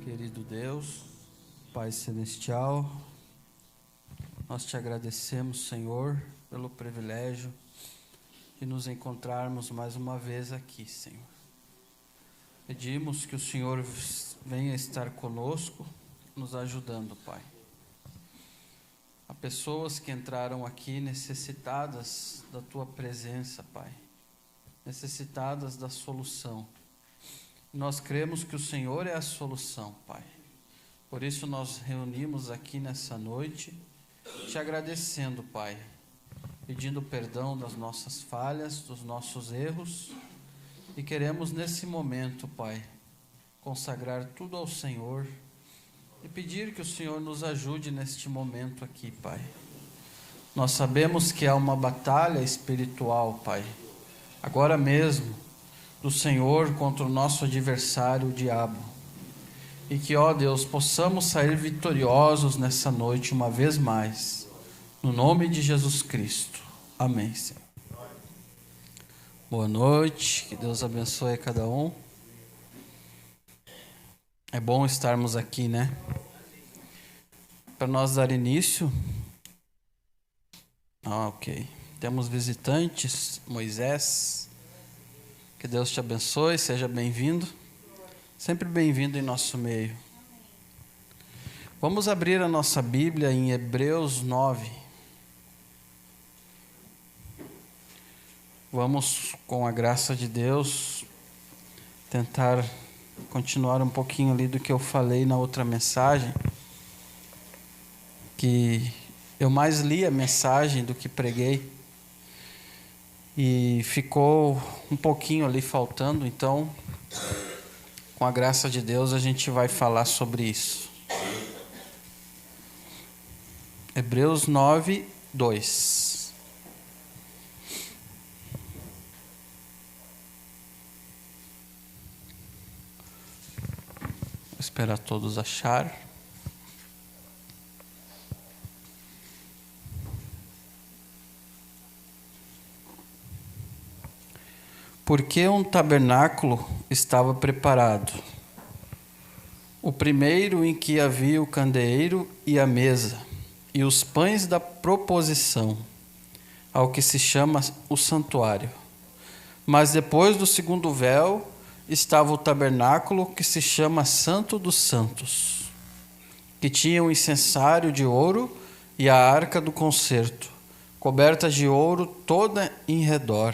Querido Deus, Pai Celestial, nós te agradecemos, Senhor, pelo privilégio de nos encontrarmos mais uma vez aqui, Senhor. Pedimos que o Senhor venha estar conosco, nos ajudando, Pai. Há pessoas que entraram aqui necessitadas da Tua presença, Pai, necessitadas da solução. Nós cremos que o Senhor é a solução, Pai. Por isso nós reunimos aqui nessa noite, te agradecendo, Pai, pedindo perdão das nossas falhas, dos nossos erros, e queremos nesse momento, Pai, consagrar tudo ao Senhor e pedir que o Senhor nos ajude neste momento aqui, Pai. Nós sabemos que há uma batalha espiritual, Pai, agora mesmo, do Senhor contra o nosso adversário, o diabo. E que, ó Deus, possamos sair vitoriosos nessa noite uma vez mais. No nome de Jesus Cristo. Amém, Senhor. Boa noite, que Deus abençoe a cada um. É bom estarmos aqui, né? Para nós dar início. Ok. Temos visitantes, Moisés. Que Deus te abençoe, seja bem-vindo. Sempre bem-vindo em nosso meio. Vamos abrir a nossa Bíblia em Hebreus 9. Vamos, com a graça de Deus, tentar continuar um pouquinho ali do que eu falei na outra mensagem, que eu mais li a mensagem do que preguei. E ficou um pouquinho ali faltando, então, com a graça de Deus, a gente vai falar sobre isso. Hebreus 9, 2. Vou esperar todos achar. Porque um tabernáculo estava preparado. O primeiro em que havia o candeeiro e a mesa, e os pães da proposição, ao que se chama o santuário. Mas depois do segundo véu estava o tabernáculo que se chama Santo dos Santos, que tinha um incensário de ouro e a arca do concerto, coberta de ouro toda em redor,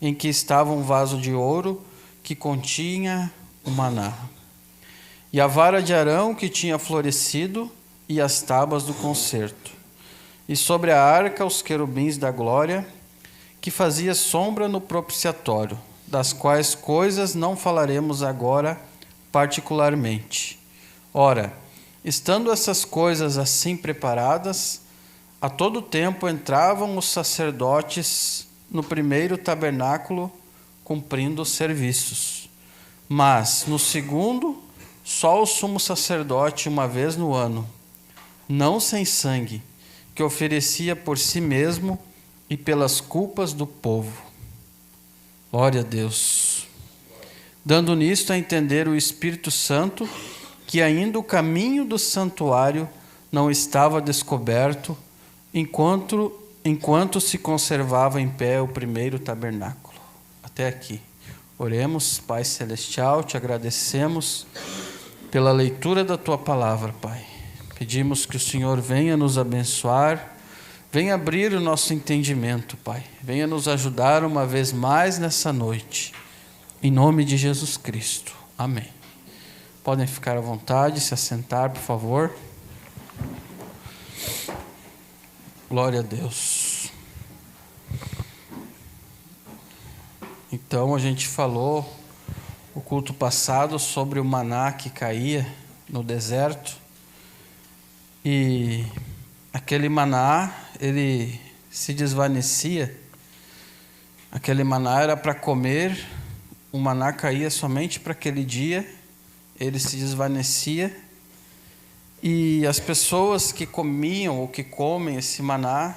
em que estava um vaso de ouro que continha o maná, e a vara de Arão que tinha florescido, e as tábuas do concerto, e sobre a arca os querubins da glória, que fazia sombra no propiciatório, das quais coisas não falaremos agora particularmente. Ora, estando essas coisas assim preparadas, a todo tempo entravam os sacerdotes no primeiro tabernáculo, cumprindo os serviços. Mas, no segundo, só o sumo sacerdote uma vez no ano, não sem sangue, que oferecia por si mesmo e pelas culpas do povo. Glória a Deus. Dando nisto a entender o Espírito Santo, que ainda o caminho do santuário não estava descoberto, enquanto se conservava em pé o primeiro tabernáculo. Até aqui. Oremos. Pai Celestial, te agradecemos pela leitura da Tua palavra, Pai. Pedimos que o Senhor venha nos abençoar, venha abrir o nosso entendimento, Pai. Venha nos ajudar uma vez mais nessa noite. Em nome de Jesus Cristo. Amém. Podem ficar à vontade, se assentar, por favor. Glória a Deus. Então, a gente falou o culto passado sobre o maná que caía no deserto. E aquele maná, ele se desvanecia. Aquele maná era para comer, o maná caía somente para aquele dia, ele se desvanecia E as pessoas que comiam ou que comem esse maná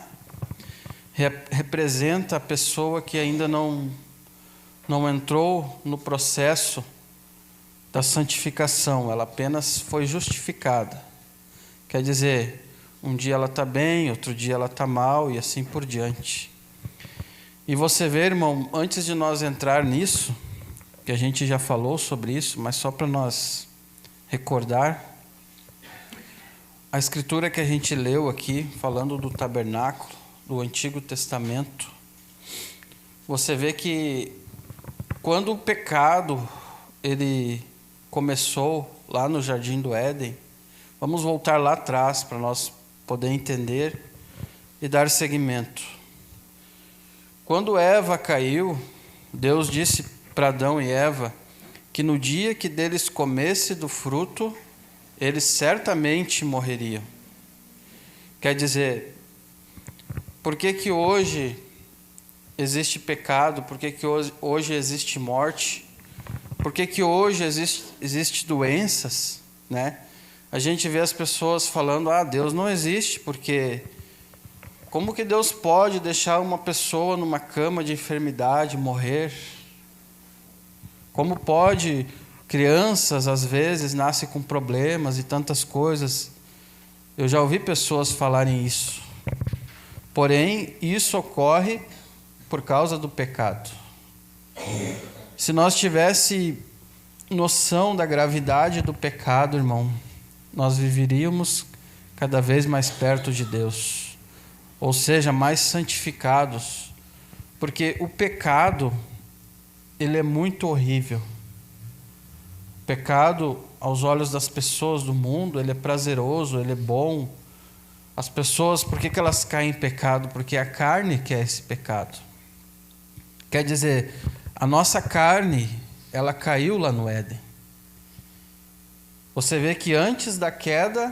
representa a pessoa que ainda não entrou no processo da santificação, ela apenas foi justificada. Quer dizer, um dia ela está bem, outro dia ela está mal e assim por diante. E você vê, irmão, antes de nós entrar nisso, que a gente já falou sobre isso, mas só para nós recordar, a escritura que a gente leu aqui, falando do tabernáculo, do Antigo Testamento, você vê que quando o pecado ele começou lá no Jardim do Éden, vamos voltar lá atrás para nós poder entender e dar seguimento. Quando Eva caiu, Deus disse para Adão e Eva que no dia que deles comesse do fruto, eles certamente morreriam. Quer dizer, por que hoje existe pecado? Por que hoje existe morte? Por que hoje existe doenças, né? A gente vê as pessoas falando, Deus não existe, porque como que Deus pode deixar uma pessoa numa cama de enfermidade morrer? Como pode crianças, às vezes, nascem com problemas e tantas coisas? Eu já ouvi pessoas falarem isso. Porém, isso ocorre por causa do pecado. Se nós tivéssemos noção da gravidade do pecado, irmão, nós viveríamos cada vez mais perto de Deus, ou seja, mais santificados, porque o pecado, ele é muito horrível. O pecado, aos olhos das pessoas do mundo, ele é prazeroso, ele é bom. As pessoas, por que elas caem em pecado? Porque a carne quer esse pecado. Quer dizer, a nossa carne, ela caiu lá no Éden. Você vê que antes da queda,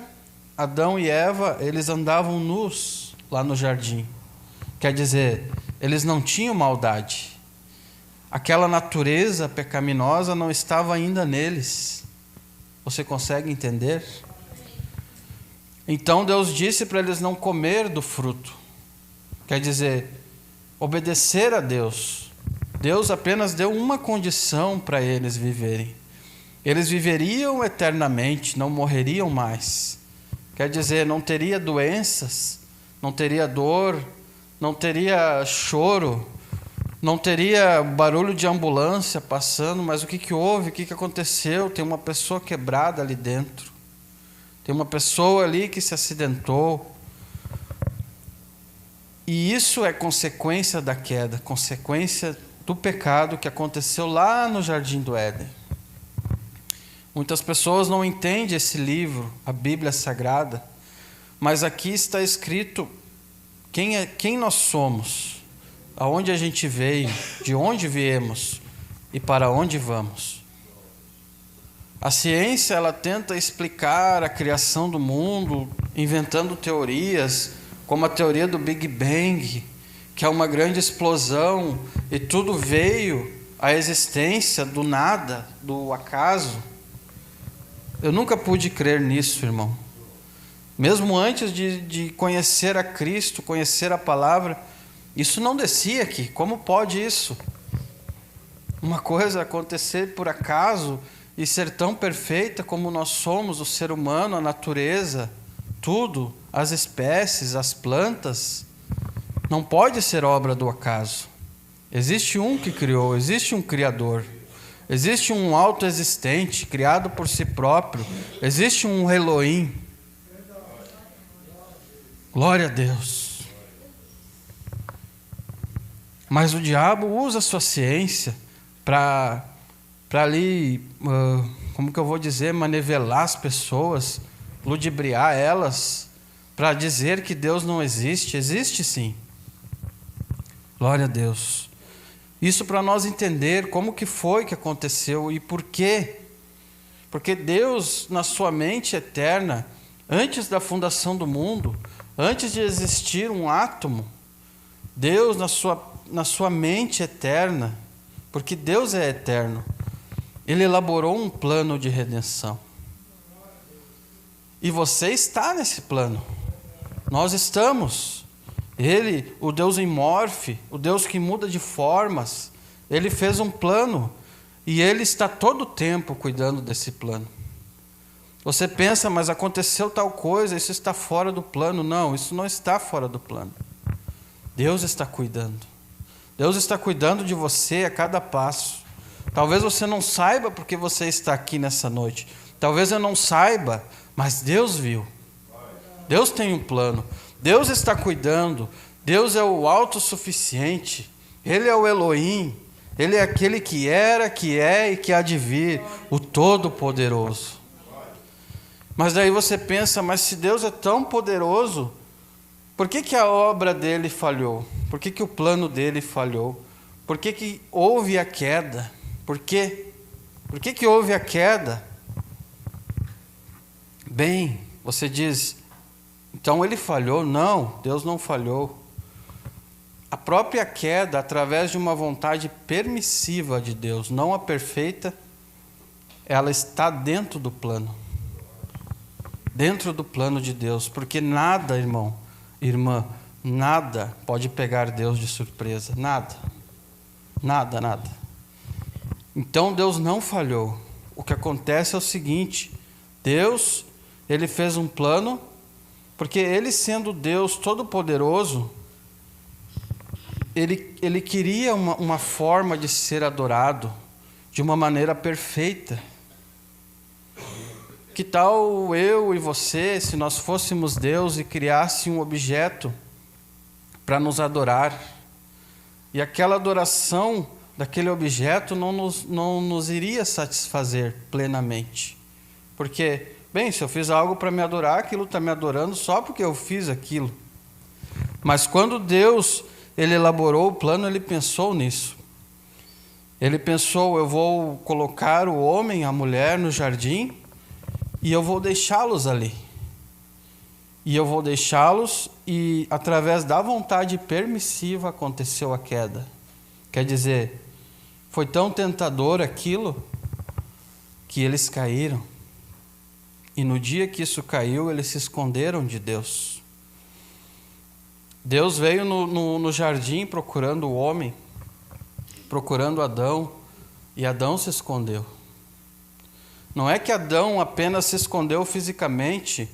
Adão e Eva, eles andavam nus lá no jardim. Quer dizer, eles não tinham maldade. Aquela natureza pecaminosa não estava ainda neles. Você consegue entender? Então Deus disse para eles não comer do fruto. Quer dizer, obedecer a Deus. Deus apenas deu uma condição para eles viverem. Eles viveriam eternamente, não morreriam mais. Quer dizer, não teria doenças, não teria dor, não teria choro, não teria barulho de ambulância passando, mas o que houve? O que aconteceu? Tem uma pessoa quebrada ali dentro. Tem uma pessoa ali que se acidentou. E isso é consequência da queda, consequência do pecado que aconteceu lá no Jardim do Éden. Muitas pessoas não entendem esse livro, a Bíblia Sagrada, mas aqui está escrito quem nós somos, aonde a gente veio, de onde viemos e para onde vamos. A ciência, ela tenta explicar a criação do mundo, inventando teorias, como a teoria do Big Bang, que é uma grande explosão e tudo veio à existência do nada, do acaso. Eu nunca pude crer nisso, irmão. Mesmo antes de conhecer a Cristo, conhecer a palavra, isso não descia aqui. Como pode isso? Uma coisa acontecer por acaso e ser tão perfeita como nós somos, o ser humano, a natureza, tudo, as espécies, as plantas, não pode ser obra do acaso. Existe um que criou, existe um Criador. Existe um autoexistente, criado por si próprio. Existe um Elohim. Glória a Deus. Mas o diabo usa a sua ciência para ali, como que eu vou dizer, manivelar as pessoas, ludibriar elas, para dizer que Deus não existe. Existe sim. Glória a Deus. Isso para nós entender como que foi que aconteceu e por quê. Porque Deus, na sua mente eterna, antes da fundação do mundo, antes de existir um átomo, Deus, na sua mente eterna, porque Deus é eterno, Ele elaborou um plano de redenção. E você está nesse plano. Nós estamos. Ele, o Deus imorfe, o Deus que muda de formas, Ele fez um plano e Ele está todo o tempo cuidando desse plano. Você pensa, mas aconteceu tal coisa, isso está fora do plano. Não, isso não está fora do plano. Deus está cuidando. Deus está cuidando de você a cada passo. Talvez você não saiba porque você está aqui nessa noite. Talvez eu não saiba, mas Deus viu. Deus tem um plano. Deus está cuidando. Deus é o autossuficiente. Ele é o Elohim. Ele é aquele que era, que é e que há de vir, o Todo-Poderoso. Mas daí você pensa, mas se Deus é tão poderoso, por que a obra dele falhou? Por que o plano dele falhou? Por que houve a queda? Por quê? Por que houve a queda? Bem, você diz, então ele falhou? Não, Deus não falhou. A própria queda, através de uma vontade permissiva de Deus, não a perfeita, ela está dentro do plano. Dentro do plano de Deus. Porque nada, irmão, irmã, nada pode pegar Deus de surpresa. Nada. Nada, nada. Então Deus não falhou. O que acontece é o seguinte: Deus, Ele fez um plano, porque Ele sendo Deus Todo-Poderoso, Ele queria uma forma de ser adorado de uma maneira perfeita. Que tal eu e você, se nós fôssemos Deus e criasse um objeto para nos adorar, e aquela adoração daquele objeto não nos iria satisfazer plenamente? Porque, bem, se eu fiz algo para me adorar, aquilo está me adorando só porque eu fiz aquilo. Mas quando Deus Ele elaborou o plano, Ele pensou nisso. Ele pensou, eu vou colocar o homem, a mulher no jardim, e eu vou deixá-los ali. E eu vou deixá-los, e através da vontade permissiva aconteceu a queda. Quer dizer, foi tão tentador aquilo, que eles caíram. E no dia que isso caiu, eles se esconderam de Deus. Deus veio no jardim procurando o homem, procurando Adão, e Adão se escondeu. Não é que Adão apenas se escondeu fisicamente,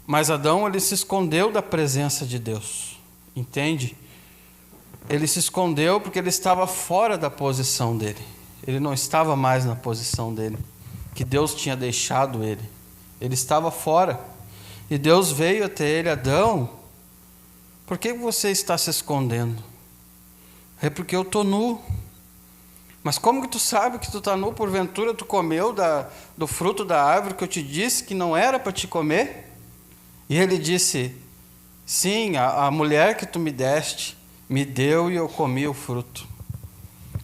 mas Adão ele se escondeu da presença de Deus. Entende? Ele se escondeu porque ele estava fora da posição dele. Ele não estava mais na posição dele, que Deus tinha deixado ele. Ele estava fora. E Deus veio até ele, Adão, por que você está se escondendo? É porque eu estou nu. Mas como que tu sabe que tu está nu? Porventura tu comeu do fruto da árvore que eu te disse que não era para te comer? E ele disse, sim, a mulher que tu me deste, me deu e eu comi o fruto.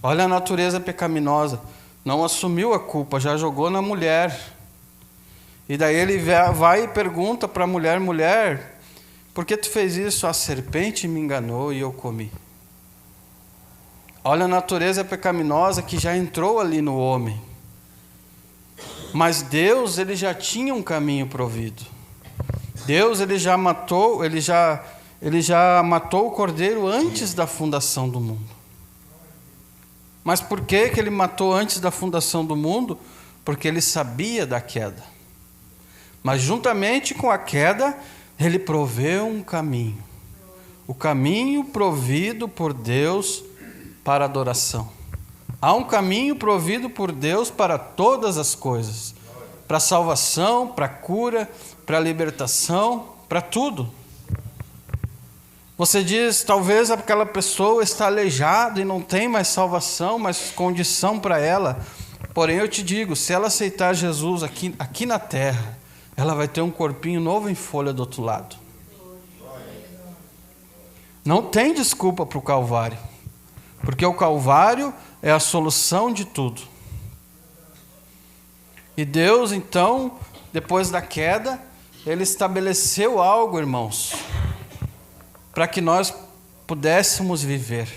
Olha a natureza pecaminosa. Não assumiu a culpa, já jogou na mulher. E daí ele vai e pergunta para a mulher, mulher, por que tu fez isso? A serpente me enganou e eu comi. Olha a natureza pecaminosa que já entrou ali no homem. Mas Deus, Ele já tinha um caminho provido. Deus, Ele já matou o cordeiro antes da fundação do mundo. Mas por que Ele matou antes da fundação do mundo? Porque Ele sabia da queda. Mas juntamente com a queda, Ele proveu um caminho. O caminho provido por Deus para adoração. Há um caminho provido por Deus para todas as coisas. Para salvação, para cura, para libertação, para tudo. Você diz, talvez aquela pessoa está aleijada e não tem mais salvação, mais condição para ela. Porém eu te digo, se ela aceitar Jesus aqui na terra, ela vai ter um corpinho novo em folha do outro lado. Não tem desculpa para o Calvário. Porque o Calvário é a solução de tudo. E Deus, então, depois da queda, Ele estabeleceu algo, irmãos, para que nós pudéssemos viver.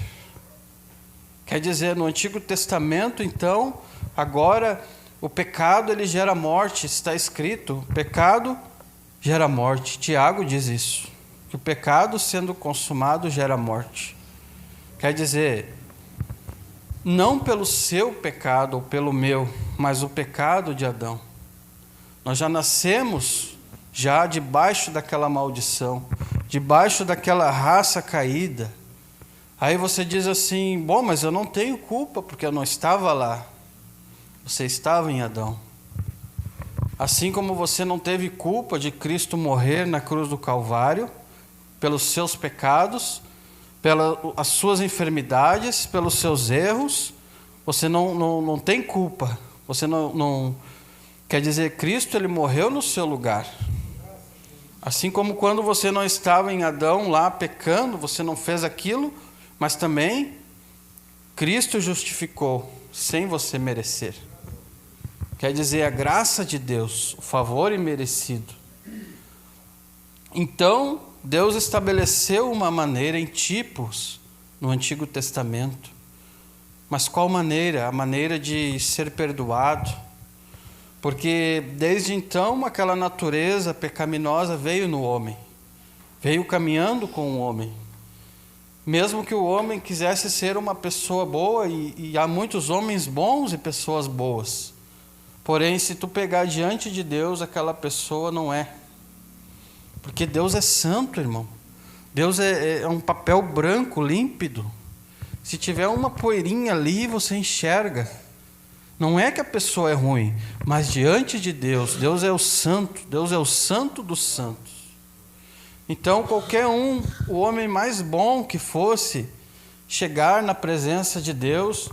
Quer dizer, no Antigo Testamento, então, agora, o pecado ele gera morte, está escrito, pecado gera morte. Tiago diz isso, que o pecado sendo consumado gera morte. Quer dizer, não pelo seu pecado ou pelo meu, mas o pecado de Adão. Nós já nascemos já debaixo daquela maldição, debaixo daquela raça caída. Aí você diz assim, bom, mas eu não tenho culpa porque eu não estava lá. Você estava em Adão. Assim como você não teve culpa de Cristo morrer na cruz do Calvário, pelos seus pecados, pelas suas enfermidades, pelos seus erros, você não tem culpa. Você não quer dizer, Cristo ele morreu no seu lugar. Assim como quando você não estava em Adão lá pecando, você não fez aquilo, mas também Cristo justificou, sem você merecer. Quer dizer, a graça de Deus, o favor imerecido. Então, Deus estabeleceu uma maneira em tipos no Antigo Testamento. Mas qual maneira? A maneira de ser perdoado. Porque desde então aquela natureza pecaminosa veio no homem. Veio caminhando com o homem. Mesmo que o homem quisesse ser uma pessoa boa, e há muitos homens bons e pessoas boas. Porém, se tu pegar diante de Deus, aquela pessoa não é. Porque Deus é santo, irmão. Deus é um papel branco, límpido. Se tiver uma poeirinha ali, você enxerga. Não é que a pessoa é ruim, mas diante de Deus, Deus é o santo, Deus é o santo dos santos. Então, qualquer um, o homem mais bom que fosse, chegar na presença de Deus,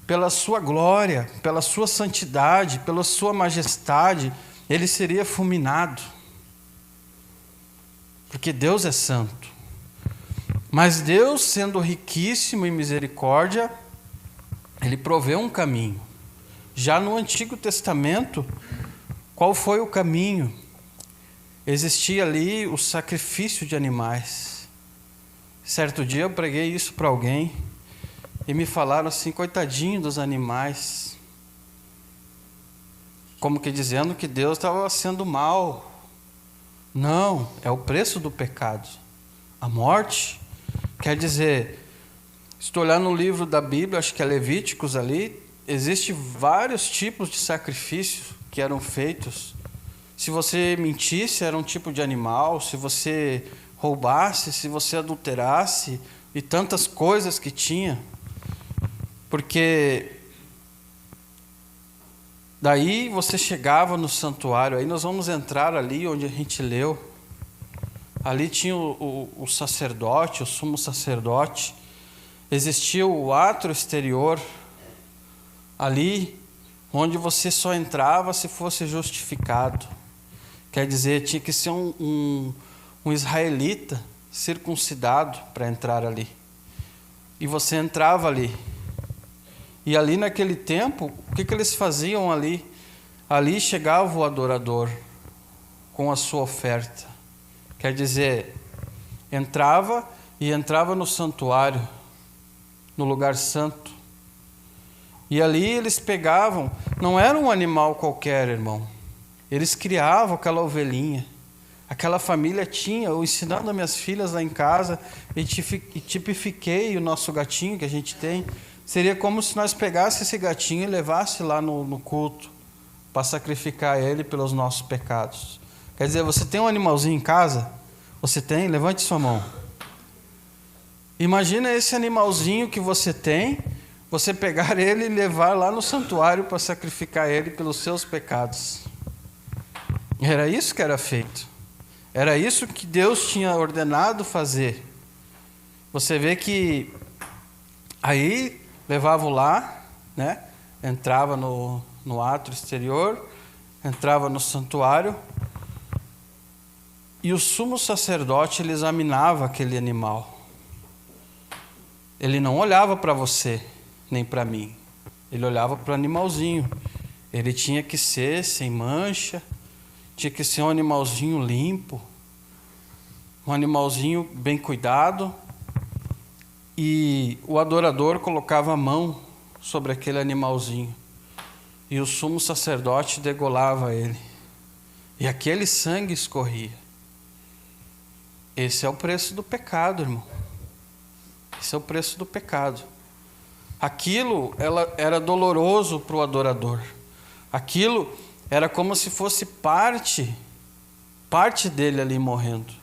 pela sua glória, pela sua santidade, pela sua majestade, ele seria fulminado. Porque Deus é santo. Mas Deus, sendo riquíssimo em misericórdia, ele proveu um caminho. Já no Antigo Testamento, qual foi o caminho? Existia ali o sacrifício de animais. Certo dia eu preguei isso para alguém e me falaram assim, coitadinho dos animais. Como que dizendo que Deus estava sendo mal. Não, é o preço do pecado. A morte, quer dizer, estou olhando no livro da Bíblia, acho que é Levíticos ali, existem vários tipos de sacrifícios que eram feitos. Se você mentisse, era um tipo de animal. Se você roubasse, se você adulterasse, e tantas coisas que tinha. Porque daí você chegava no santuário, aí nós vamos entrar ali onde a gente leu. Ali tinha o sacerdote, o sumo sacerdote. Existia o átrio exterior, ali onde você só entrava se fosse justificado. Quer dizer, tinha que ser um israelita circuncidado para entrar ali. E você entrava ali. E ali naquele tempo, o que eles faziam ali? Ali chegava o adorador com a sua oferta. Quer dizer, entrava no santuário, no lugar santo. E ali eles pegavam, não era um animal qualquer, irmão. Eles criavam aquela ovelhinha. Aquela família tinha, eu ensinando as minhas filhas lá em casa, e tipifiquei o nosso gatinho que a gente tem. Seria como se nós pegássemos esse gatinho e levasse lá no culto, para sacrificar ele pelos nossos pecados. Quer dizer, você tem um animalzinho em casa? Você tem? Levante sua mão. Imagina esse animalzinho que você tem, você pegar ele e levar lá no santuário para sacrificar ele pelos seus pecados. Era isso que era feito. Era isso que Deus tinha ordenado fazer. Você vê que aí levavam lá, né? Entrava no átrio exterior, entrava no santuário, e o sumo sacerdote ele examinava aquele animal. Ele não olhava para você, nem para mim. Ele olhava para o animalzinho. Ele tinha que ser sem mancha, tinha que ser um animalzinho limpo, um animalzinho bem cuidado. E o adorador colocava a mão sobre aquele animalzinho. e o sumo sacerdote degolava ele, e aquele sangue escorria. Esse é o preço do pecado, irmão. Esse é o preço do pecado. Aquilo era doloroso para o adorador. Aquilo era como se fosse parte dele ali morrendo.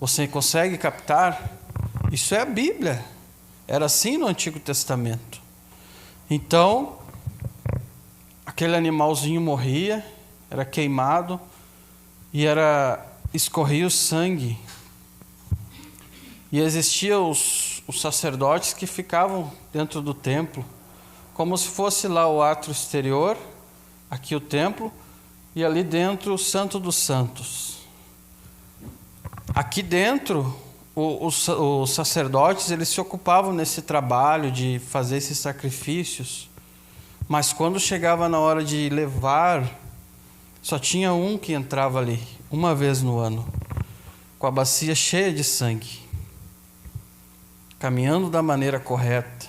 Você consegue captar? Isso é a Bíblia. Era assim no Antigo Testamento. Então, aquele animalzinho morria, era queimado e escorria o sangue. E existiam os sacerdotes que ficavam dentro do templo, como se fosse lá o átrio exterior, aqui o templo, e ali dentro o Santo dos Santos. Aqui dentro, os sacerdotes, eles se ocupavam nesse trabalho de fazer esses sacrifícios, mas quando chegava na hora de levar, só tinha um que entrava ali, uma vez no ano, com a bacia cheia de sangue, caminhando da maneira correta.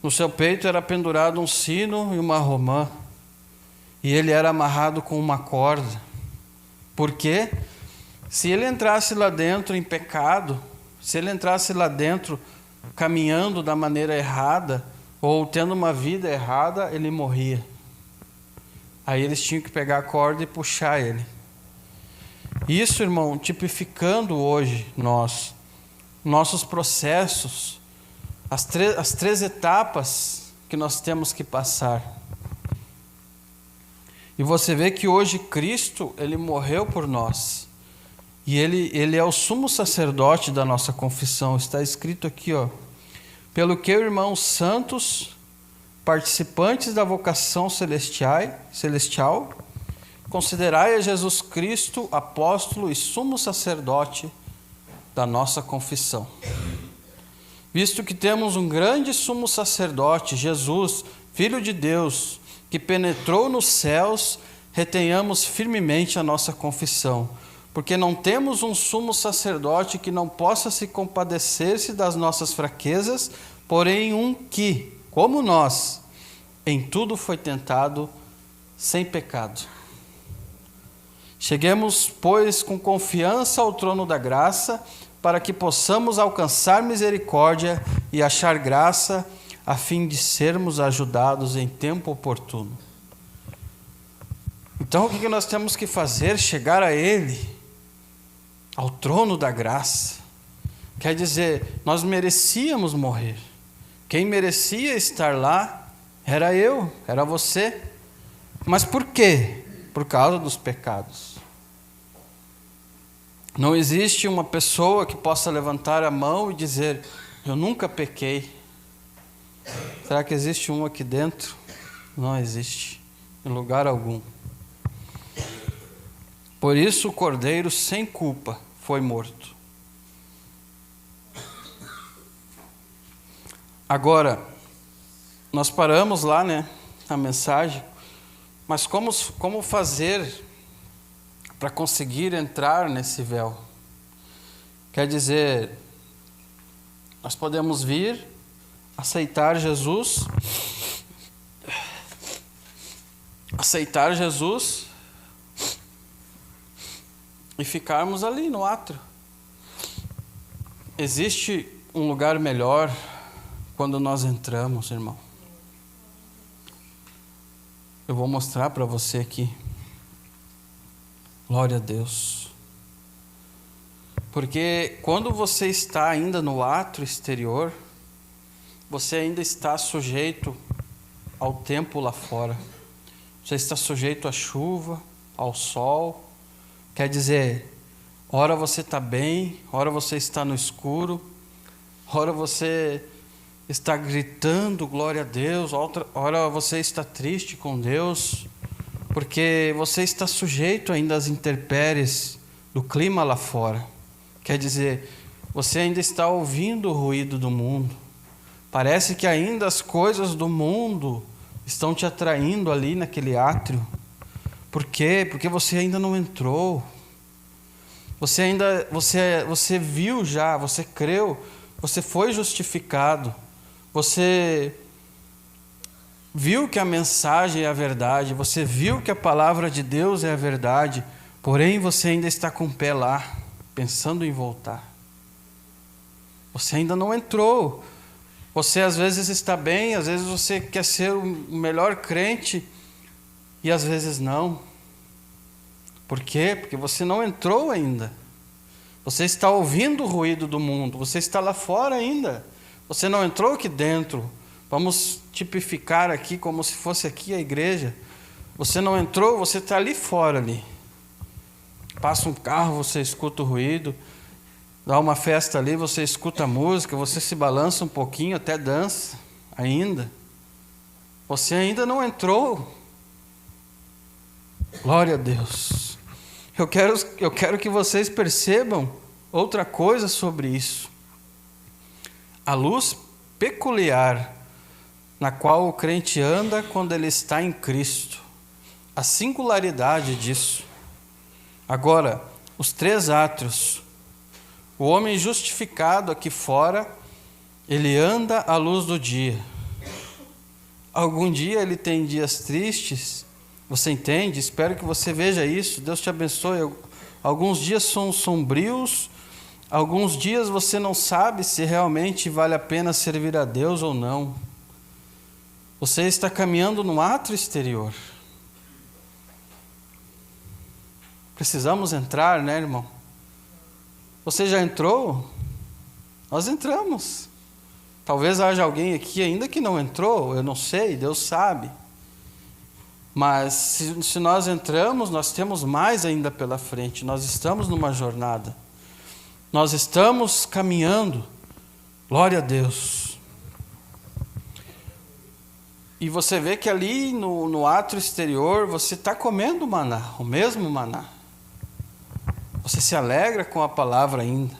No seu peito era pendurado um sino e uma romã, e ele era amarrado com uma corda. Por quê? Se ele entrasse lá dentro em pecado, se ele entrasse lá dentro caminhando da maneira errada, ou tendo uma vida errada, ele morria. Aí eles tinham que pegar a corda e puxar ele. Isso, irmão, tipificando hoje nossos processos, as três etapas que nós temos que passar. E você vê que hoje Cristo, ele morreu por nós. E ele é o sumo sacerdote da nossa confissão. Está escrito aqui, ó: pelo que, irmãos santos, participantes da vocação celestial, considerai a Jesus Cristo, apóstolo e sumo sacerdote da nossa confissão. Visto que temos um grande sumo sacerdote, Jesus, Filho de Deus, que penetrou nos céus, retenhamos firmemente a nossa confissão, porque não temos um sumo sacerdote que não possa se compadecer-se das nossas fraquezas, porém um que, como nós, em tudo foi tentado, sem pecado. Cheguemos, pois, com confiança ao trono da graça, para que possamos alcançar misericórdia e achar graça, a fim de sermos ajudados em tempo oportuno. Então, o que nós temos que fazer? Chegar a Ele, ao trono da graça. Quer dizer, nós merecíamos morrer. Quem merecia estar lá era eu, era você. Mas por quê? Por causa dos pecados. Não existe uma pessoa que possa levantar a mão e dizer: eu nunca pequei. Será que existe um aqui dentro? Não existe, em lugar algum. Por isso o Cordeiro sem culpa foi morto. Agora, nós paramos lá, na mensagem, mas como fazer para conseguir entrar nesse véu? Quer dizer, nós podemos vir, aceitar Jesus e ficarmos ali no átrio. Existe um lugar melhor quando nós entramos, irmão. Eu vou mostrar para você aqui. Glória a Deus. Porque quando você está ainda no átrio exterior, você ainda está sujeito ao tempo lá fora. Você está sujeito à chuva, ao sol. Quer dizer, ora você está bem, ora você está no escuro, ora você está gritando glória a Deus, ora você está triste com Deus, porque você está sujeito ainda às intempéries do clima lá fora. Quer dizer, você ainda está ouvindo o ruído do mundo. Parece que ainda as coisas do mundo estão te atraindo ali naquele átrio. Por quê? Porque você ainda não entrou. Você viu já, você creu, você foi justificado. Você viu que a mensagem é a verdade, você viu que a palavra de Deus é a verdade, porém você ainda está com o pé lá, pensando em voltar. Você ainda não entrou. Você às vezes está bem, às vezes você quer ser o melhor crente e às vezes não. Por quê? Porque você não entrou ainda. Você está ouvindo o ruído do mundo, você está lá fora ainda. Você não entrou aqui dentro. Vamos tipificar aqui como se fosse aqui a igreja. Você não entrou, você está ali fora ali. Passa um carro, você escuta o ruído. Dá uma festa ali, você escuta a música, você se balança um pouquinho, até dança ainda. Você ainda não entrou. Glória a Deus. Eu quero que vocês percebam outra coisa sobre isso. A luz peculiar na qual o crente anda quando ele está em Cristo. A singularidade disso. Agora, os 3 átrios. O homem justificado aqui fora, ele anda à luz do dia. Algum dia ele tem dias tristes, você entende? Espero que você veja isso, Deus te abençoe. Alguns dias são sombrios, alguns dias você não sabe se realmente vale a pena servir a Deus ou não. Você está caminhando no átrio exterior. Precisamos entrar, né, irmão? Você já entrou? Nós entramos. Talvez haja alguém aqui ainda que não entrou, eu não sei, Deus sabe. Mas se nós entramos, nós temos mais ainda pela frente. Nós estamos numa jornada. Nós estamos caminhando. Glória a Deus. E você vê que ali no átrio exterior, você está comendo maná, o mesmo maná. Você se alegra com a palavra ainda.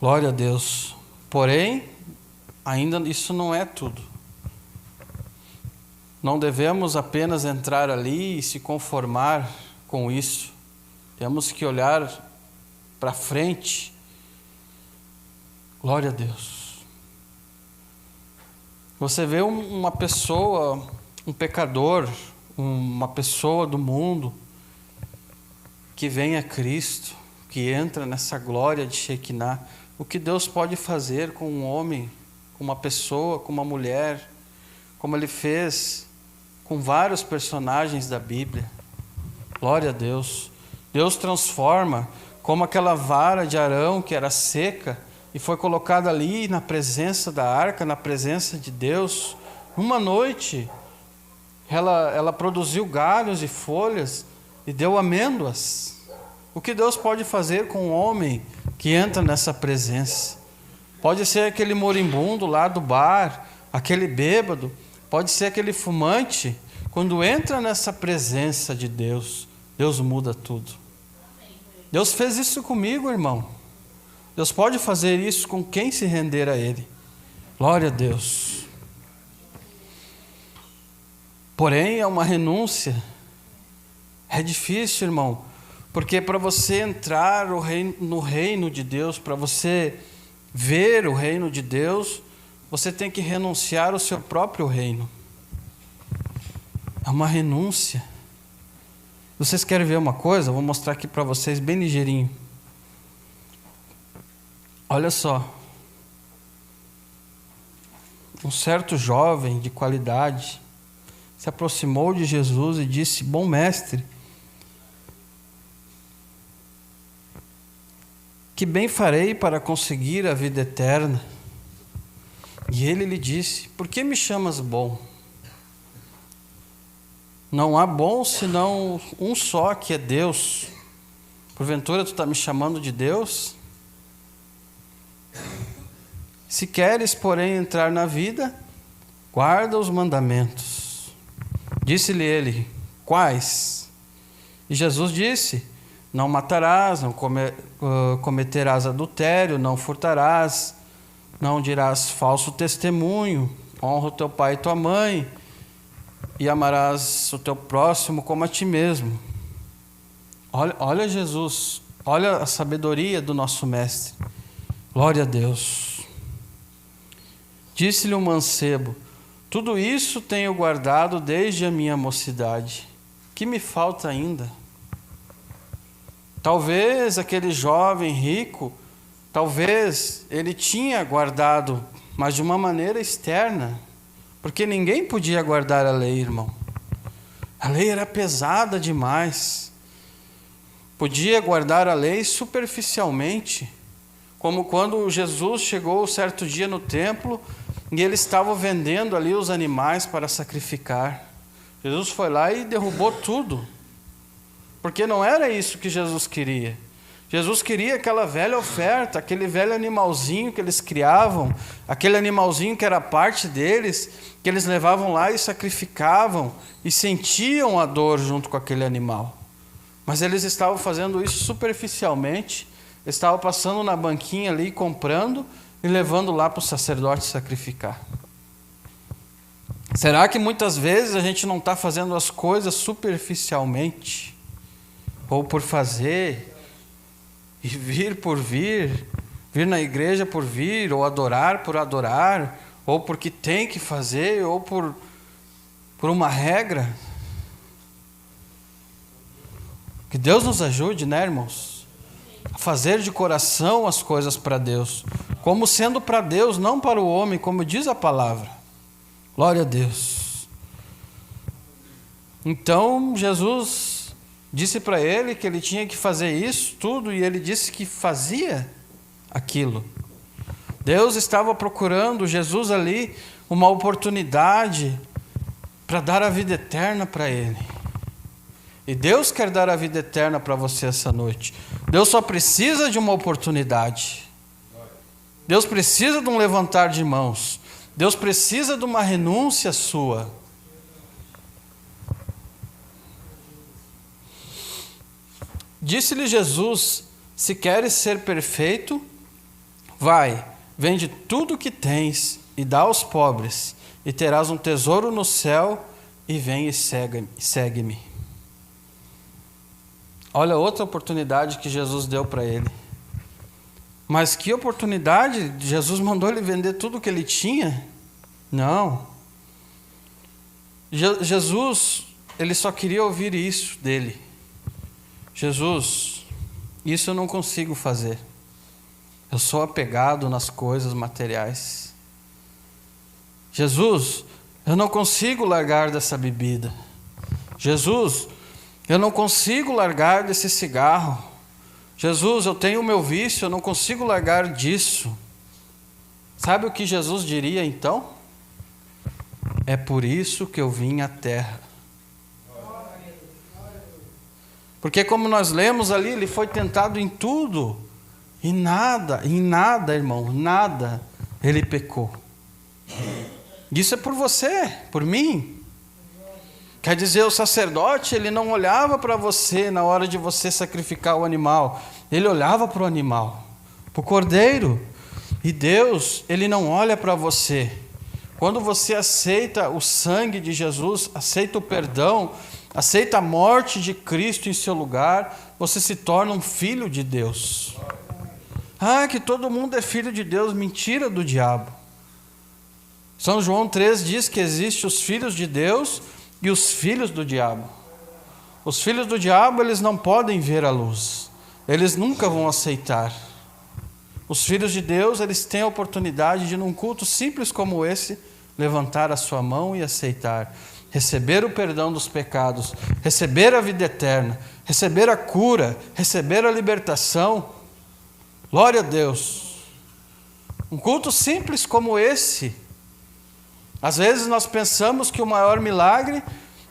Glória a Deus. Porém, ainda isso não é tudo. Não devemos apenas entrar ali e se conformar com isso. Temos que olhar para frente. Glória a Deus. Você vê uma pessoa, um pecador, uma pessoa do mundo, que vem a Cristo, que entra nessa glória de Shekinah. O que Deus pode fazer com um homem, com uma pessoa, com uma mulher, como Ele fez com vários personagens da Bíblia. Glória a Deus. Deus transforma, como aquela vara de Arão que era seca e foi colocada ali na presença da arca, na presença de Deus. Uma noite, ela produziu galhos e folhas e deu amêndoas. O que Deus pode fazer com um homem que entra nessa presença? Pode ser aquele moribundo lá do bar, aquele bêbado, pode ser aquele fumante. Quando entra nessa presença de Deus, Deus muda tudo. Deus fez isso comigo, irmão. Deus pode fazer isso com quem se render a Ele. Glória a Deus. Porém, é uma renúncia. É difícil, irmão, porque para você entrar no reino de Deus, para você ver o reino de Deus, você tem que renunciar ao seu próprio reino. É uma renúncia. Vocês querem ver uma coisa? Eu vou mostrar aqui para vocês bem ligeirinho. Olha só. Um certo jovem de qualidade se aproximou de Jesus e disse: Bom mestre, que bem farei para conseguir a vida eterna? E ele lhe disse: Por que me chamas bom? Não há bom senão um só, que é Deus. Porventura tu está me chamando de Deus? Se queres, porém, entrar na vida, guarda os mandamentos. Disse-lhe ele: Quais? E Jesus disse: Não matarás, não cometerás adultério, não furtarás, não dirás falso testemunho, honra o teu pai e tua mãe, e amarás o teu próximo como a ti mesmo. Olha Jesus, olha a sabedoria do nosso mestre. Glória a Deus. Disse-lhe o mancebo: Tudo isso tenho guardado desde a minha mocidade. Que me falta ainda? Talvez aquele jovem rico, talvez ele tinha guardado, mas de uma maneira externa, porque ninguém podia guardar a lei, irmão. A lei era pesada demais. Podia guardar a lei superficialmente, como quando Jesus chegou certo dia no templo e ele estava vendendo ali os animais para sacrificar. Jesus foi lá e derrubou tudo, porque não era isso que Jesus queria. Jesus queria aquela velha oferta, aquele velho animalzinho que eles criavam, aquele animalzinho que era parte deles, que eles levavam lá e sacrificavam e sentiam a dor junto com aquele animal. Mas eles estavam fazendo isso superficialmente, estavam passando na banquinha ali, comprando e levando lá para o sacerdote sacrificar. Será que muitas vezes a gente não está fazendo as coisas superficialmente? Ou por fazer, e vir por vir na igreja por vir, ou adorar por adorar, ou porque tem que fazer, ou por uma regra? Que Deus nos ajude, né, irmãos? A fazer de coração as coisas para Deus, como sendo para Deus, não para o homem, como diz a palavra. Glória a Deus. Então Jesus disse para ele que ele tinha que fazer isso tudo, e ele disse que fazia aquilo. Deus estava procurando Jesus ali uma oportunidade para dar a vida eterna para ele. E Deus quer dar a vida eterna para você essa noite. Deus só precisa de uma oportunidade. Deus precisa de um levantar de mãos. Deus precisa de uma renúncia sua. Disse-lhe Jesus: se queres ser perfeito, vai, vende tudo o que tens e dá aos pobres, e terás um tesouro no céu, e vem e segue-me. Olha outra oportunidade que Jesus deu para ele. Mas que oportunidade? Jesus mandou ele vender tudo o que ele tinha? Não. Jesus, ele só queria ouvir isso dele. Jesus, isso eu não consigo fazer. Eu sou apegado nas coisas materiais. Jesus, eu não consigo largar dessa bebida. Jesus, eu não consigo largar desse cigarro. Jesus, eu tenho o meu vício, eu não consigo largar disso. Sabe o que Jesus diria então? É por isso que eu vim à terra. Porque como nós lemos ali, ele foi tentado em tudo, e nada, irmão, nada, ele pecou. Isso é por você, por mim. Quer dizer, o sacerdote, ele não olhava para você na hora de você sacrificar o animal. Ele olhava para o animal, para o cordeiro. E Deus, ele não olha para você. Quando você aceita o sangue de Jesus, aceita o perdão, aceita a morte de Cristo em seu lugar, você se torna um filho de Deus. Ah, que todo mundo é filho de Deus, mentira do diabo. São João 3 diz que existem os filhos de Deus e os filhos do diabo. Os filhos do diabo, eles não podem ver a luz. Eles nunca vão aceitar. Os filhos de Deus, eles têm a oportunidade de, num culto simples como esse, levantar a sua mão e aceitar. Receber o perdão dos pecados, receber a vida eterna, receber a cura, receber a libertação. Glória a Deus. Um culto simples como esse. Às vezes nós pensamos que o maior milagre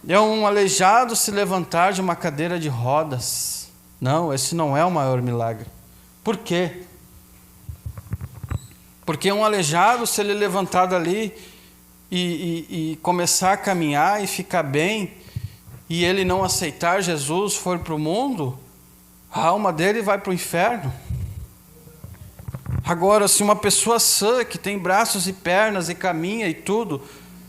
é um aleijado se levantar de uma cadeira de rodas. Não, esse não é o maior milagre. Por quê? Porque um aleijado, se ele levantar dali e começar a caminhar e ficar bem, e ele não aceitar Jesus, for para o mundo, a alma dele vai para o inferno. Agora, se uma pessoa sã, que tem braços e pernas e caminha e tudo,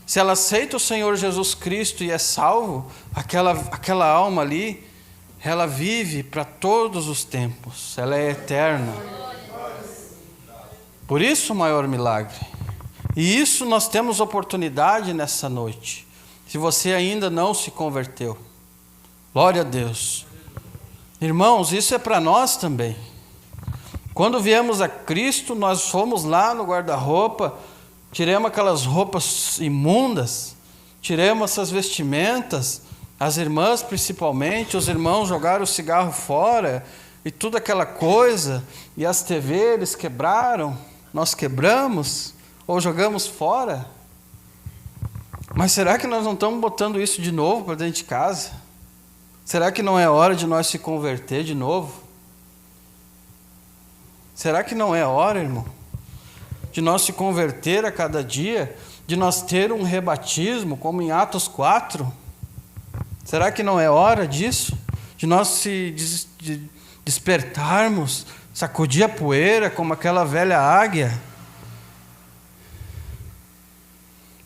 se ela aceita o Senhor Jesus Cristo e é salvo, aquela alma ali, ela vive para todos os tempos, ela é eterna. Por isso o maior milagre. E isso nós temos oportunidade nessa noite. Se você ainda não se converteu. Glória a Deus. Irmãos, isso é para nós também. Quando viemos a Cristo, nós fomos lá no guarda-roupa, tiramos aquelas roupas imundas, tiramos essas vestimentas, as irmãs principalmente, os irmãos jogaram o cigarro fora e toda aquela coisa, e as TV eles quebraram, nós quebramos ou jogamos fora. Mas será que nós não estamos botando isso de novo para dentro de casa? Será que não é hora de nós se converter de novo? Será que não é hora, irmão, de nós se converter a cada dia, de nós ter um rebatismo, como em Atos 4? Será que não é hora disso? De nós despertarmos, sacudir a poeira como aquela velha águia?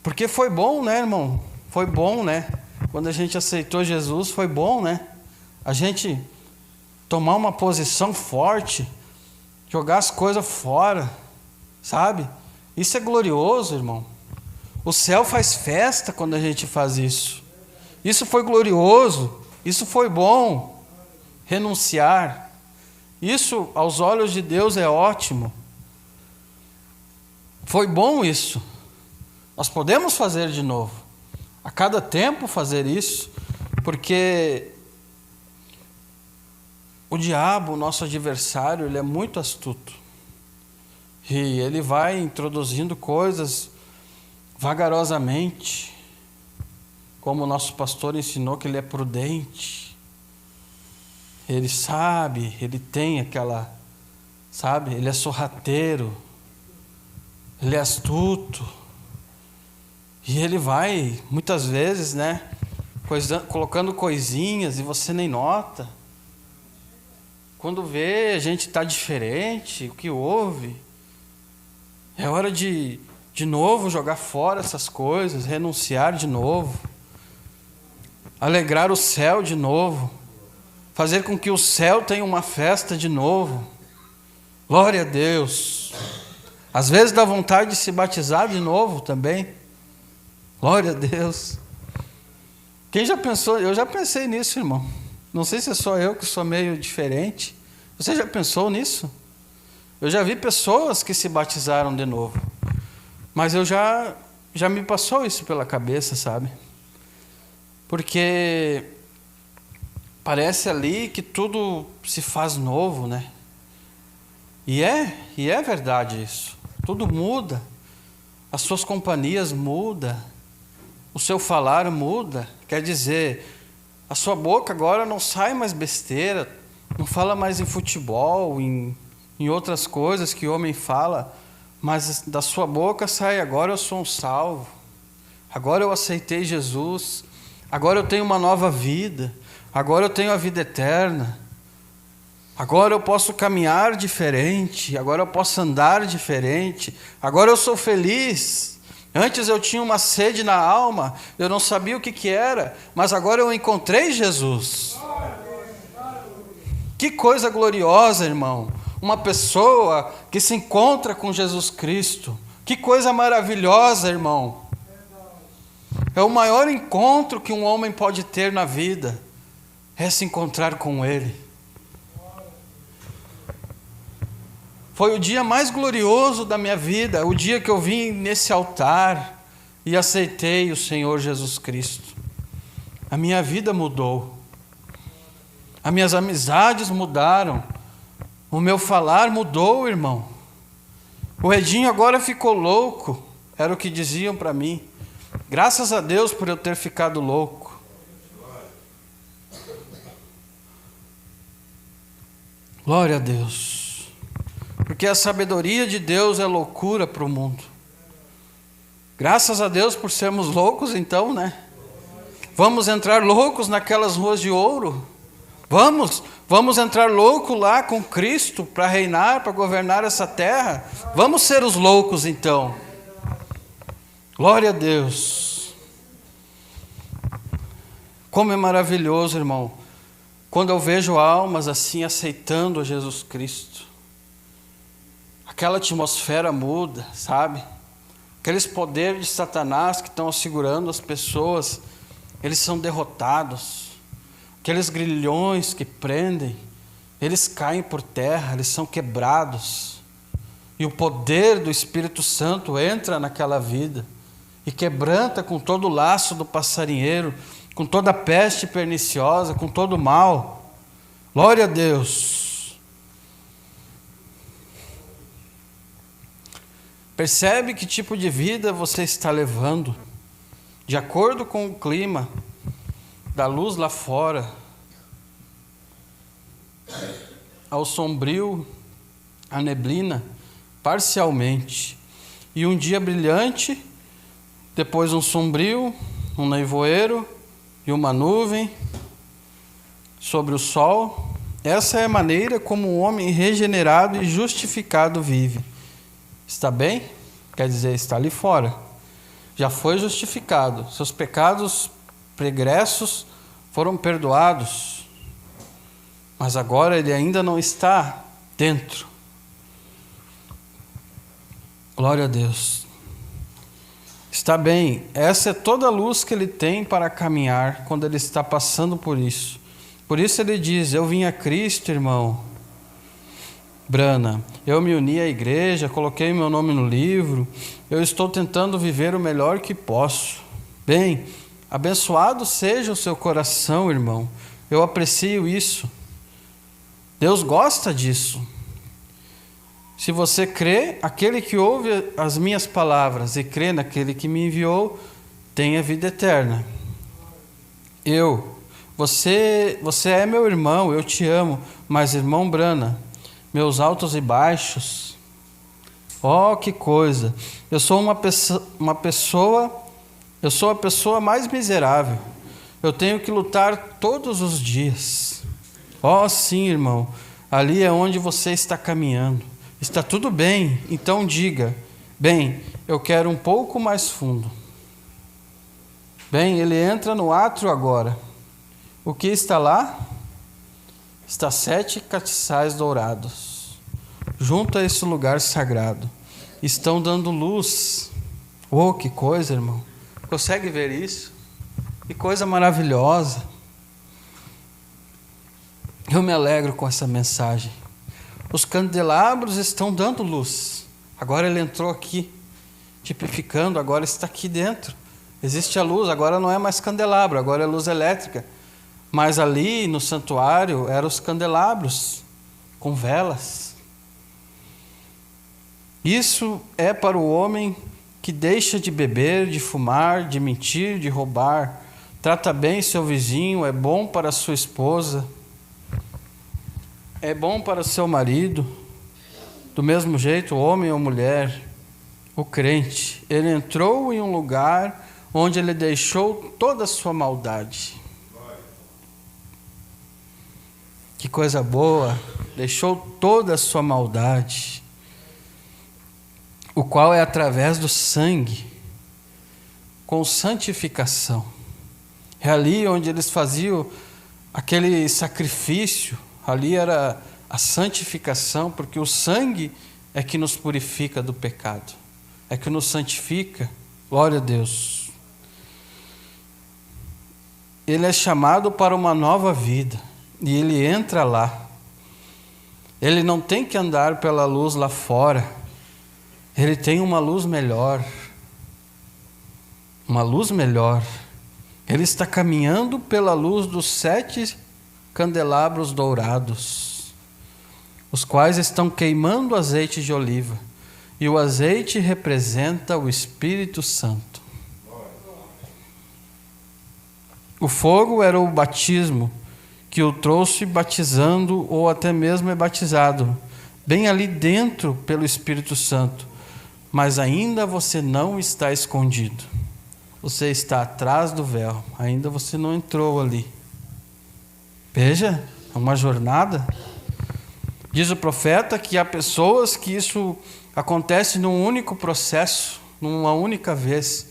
Porque foi bom, né, irmão? Foi bom, né? Quando a gente aceitou Jesus, foi bom, né? A gente tomar uma posição forte, jogar as coisas fora, sabe? Isso é glorioso, irmão. O céu faz festa quando a gente faz isso. Isso foi glorioso, isso foi bom. Renunciar. Isso, aos olhos de Deus, é ótimo. Foi bom isso. Nós podemos fazer de novo. A cada tempo fazer isso, porque o diabo, o nosso adversário, ele é muito astuto. E ele vai introduzindo coisas vagarosamente, como o nosso pastor ensinou que ele é prudente. Ele sabe, ele tem aquela, sabe, ele é sorrateiro, ele é astuto. E ele vai, muitas vezes, né, colocando coisinhas e você nem nota. Quando vê, a gente está diferente, o que houve? É hora de novo jogar fora essas coisas, renunciar de novo, alegrar o céu de novo, fazer com que o céu tenha uma festa de novo. Glória a Deus. Às vezes dá vontade de se batizar de novo também. Glória a Deus. Quem já pensou? Eu já pensei nisso, irmão. Não sei se é só eu que sou meio diferente. Você já pensou nisso? Eu já vi pessoas que se batizaram de novo. Mas eu já me passou isso pela cabeça, sabe? Porque parece ali que tudo se faz novo, né? E é verdade isso. Tudo muda. As suas companhias mudam. O seu falar muda. Quer dizer, a sua boca agora não sai mais besteira, não fala mais em futebol, em outras coisas que o homem fala, mas da sua boca sai: agora eu sou um salvo, agora eu aceitei Jesus, agora eu tenho uma nova vida, agora eu tenho a vida eterna, agora eu posso caminhar diferente, agora eu posso andar diferente, agora eu sou feliz. Antes eu tinha uma sede na alma, eu não sabia o que era, mas agora eu encontrei Jesus. Que coisa gloriosa, irmão. Uma pessoa que se encontra com Jesus Cristo. Que coisa maravilhosa, irmão. É o maior encontro que um homem pode ter na vida, é se encontrar com Ele. Foi o dia mais glorioso da minha vida, o dia que eu vim nesse altar e aceitei o Senhor Jesus Cristo. A minha vida mudou. As minhas amizades mudaram. O meu falar mudou, irmão. O Edinho agora ficou louco, era o que diziam para mim. Graças a Deus por eu ter ficado louco. Glória a Deus. Porque a sabedoria de Deus é loucura para o mundo. Graças a Deus por sermos loucos, então, né? Vamos entrar loucos naquelas ruas de ouro? Vamos entrar louco lá com Cristo para reinar, para governar essa terra? Vamos ser os loucos, então. Glória a Deus. Como é maravilhoso, irmão, quando eu vejo almas assim aceitando a Jesus Cristo. Aquela atmosfera muda, sabe? Aqueles poderes de Satanás que estão segurando as pessoas, eles são derrotados. Aqueles grilhões que prendem, eles caem por terra, eles são quebrados. E o poder do Espírito Santo entra naquela vida e quebranta com todo o laço do passarinheiro, com toda a peste perniciosa, com todo o mal. Glória a Deus. Percebe que tipo de vida você está levando, de acordo com o clima da luz lá fora, ao sombrio, a neblina, parcialmente, e um dia brilhante, depois um sombrio, um nevoeiro e uma nuvem sobre o sol. Essa é a maneira como o homem regenerado e justificado vive. Está bem? Quer dizer, está ali fora. Já foi justificado. Seus pecados pregressos foram perdoados. Mas agora ele ainda não está dentro. Glória a Deus. Está bem, essa é toda a luz que ele tem para caminhar quando ele está passando por isso. Por isso ele diz: eu vim a Cristo, irmão Brana, eu me uni à igreja, coloquei meu nome no livro, eu estou tentando viver o melhor que posso. Bem, abençoado seja o seu coração, irmão, eu aprecio isso. Deus gosta disso. Se você crê, aquele que ouve as minhas palavras e crê naquele que me enviou, tem a vida eterna. Você é meu irmão, eu te amo, mas irmão Brana, meus altos e baixos, oh que coisa, eu sou eu sou a pessoa mais miserável, eu tenho que lutar todos os dias. Oh sim, irmão, ali é onde você está caminhando. Está tudo bem, então diga: bem, eu quero um pouco mais fundo. Bem, ele entra no átrio agora. O que está lá? Está 7 castiçais dourados, junto a esse lugar sagrado. Estão dando luz. Oh, que coisa, irmão. Consegue ver isso? Que coisa maravilhosa. Eu me alegro com essa mensagem. Os candelabros estão dando luz. Agora ele entrou aqui, tipificando, agora está aqui dentro. Existe a luz, agora não é mais candelabro, agora é luz elétrica. Mas ali no santuário eram os candelabros, com velas. Isso é para o homem que deixa de beber, de fumar, de mentir, de roubar. Trata bem seu vizinho, é bom para sua esposa. É bom para o seu marido. Do mesmo jeito, homem ou mulher, o crente, ele entrou em um lugar onde ele deixou toda a sua maldade. Que coisa boa, deixou toda a sua maldade, o qual é através do sangue, com santificação. É ali onde eles faziam aquele sacrifício. Ali era a santificação, porque o sangue é que nos purifica do pecado, é que nos santifica. Glória a Deus. Ele é chamado para uma nova vida e ele entra lá. Ele não tem que andar pela luz lá fora, ele tem uma luz melhor. Uma luz melhor. Ele está caminhando pela luz dos 7 candelabros dourados, os quais estão queimando azeite de oliva, e o azeite representa o Espírito Santo. O fogo era o batismo que o trouxe batizando, ou até mesmo é batizado, bem ali dentro pelo Espírito Santo, mas ainda você não está escondido, você está atrás do véu, ainda você não entrou ali. Veja, é uma jornada. Diz o profeta que há pessoas que isso acontece num único processo, numa única vez.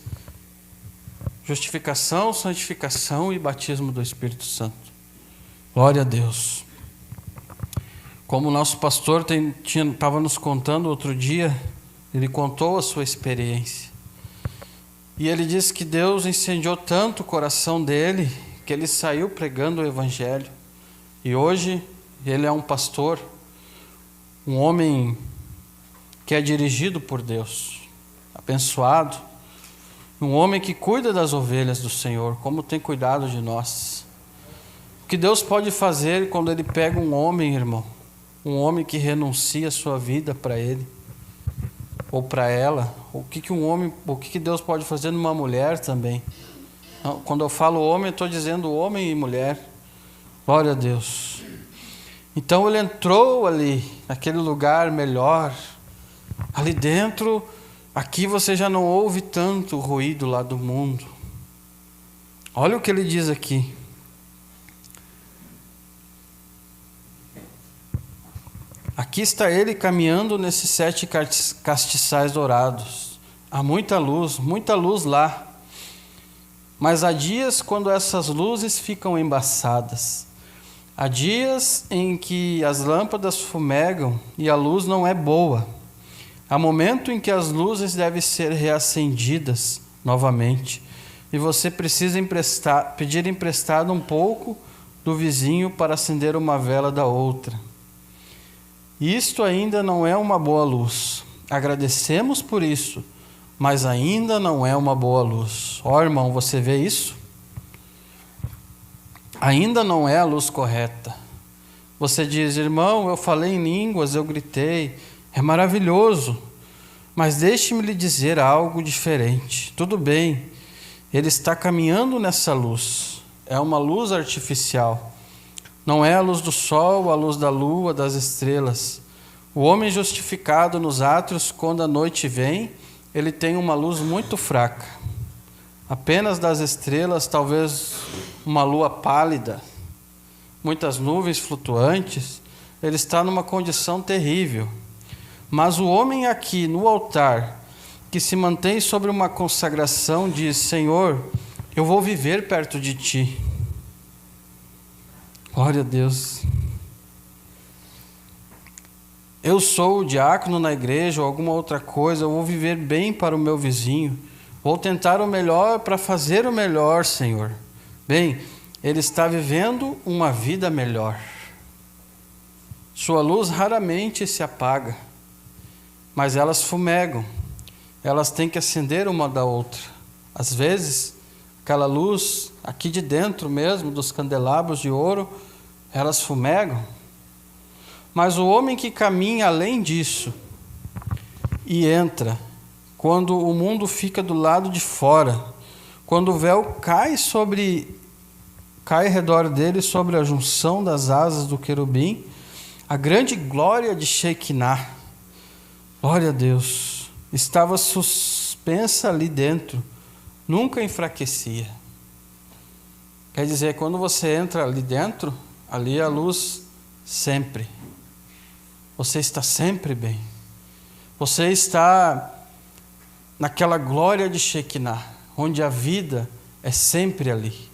Justificação, santificação e batismo do Espírito Santo. Glória a Deus. Como o nosso pastor estava nos contando outro dia, ele contou a sua experiência. E ele diz que Deus incendiou tanto o coração dele que ele saiu pregando o Evangelho. E hoje ele é um pastor, um homem que é dirigido por Deus, abençoado, um homem que cuida das ovelhas do Senhor, como tem cuidado de nós. O que Deus pode fazer quando Ele pega um homem, irmão, um homem que renuncia a sua vida para Ele, ou para ela, o que Deus pode fazer numa mulher também. Quando eu falo homem, eu estou dizendo homem e mulher. Glória a Deus. Então ele entrou ali, naquele lugar melhor, ali dentro. Aqui você já não ouve tanto ruído lá do mundo. Olha o que ele diz aqui. Aqui está ele caminhando nesses 7 castiçais dourados. Há muita luz lá. Mas há dias quando essas luzes ficam embaçadas. Há dias em que as lâmpadas fumegam e a luz não é boa. Há momento em que as luzes devem ser reacendidas novamente. E você precisa pedir emprestado um pouco do vizinho para acender uma vela da outra. Isto ainda não é uma boa luz. Agradecemos por isso, mas ainda não é uma boa luz. Ó, irmão, você vê isso? Ainda não é a luz correta. Você diz, irmão, eu falei em línguas, eu gritei, é maravilhoso, mas deixe-me lhe dizer algo diferente. Tudo bem, ele está caminhando nessa luz, é uma luz artificial. Não é a luz do sol, a luz da lua, das estrelas. O homem justificado nos átrios, quando a noite vem, ele tem uma luz muito fraca. Apenas das estrelas, talvez uma lua pálida, muitas nuvens flutuantes, ele está numa condição terrível. Mas o homem aqui no altar, que se mantém sobre uma consagração, diz, Senhor, eu vou viver perto de Ti. Glória a Deus. Eu sou o diácono na igreja ou alguma outra coisa, eu vou viver bem para o meu vizinho. Vou tentar o melhor para fazer o melhor, Senhor. Bem, ele está vivendo uma vida melhor. Sua luz raramente se apaga, mas elas fumegam. Elas têm que acender uma da outra. Às vezes, aquela luz aqui de dentro mesmo, dos candelabros de ouro, elas fumegam. Mas o homem que caminha além disso e entra, quando o mundo fica do lado de fora, quando o véu cai ao redor dele sobre a junção das asas do querubim, a grande glória de Shekinah, glória a Deus, estava suspensa ali dentro, nunca enfraquecia. Quer dizer, quando você entra ali dentro, ali é a luz sempre. Você está sempre bem. Você está naquela glória de Shekinah, onde a vida é sempre ali.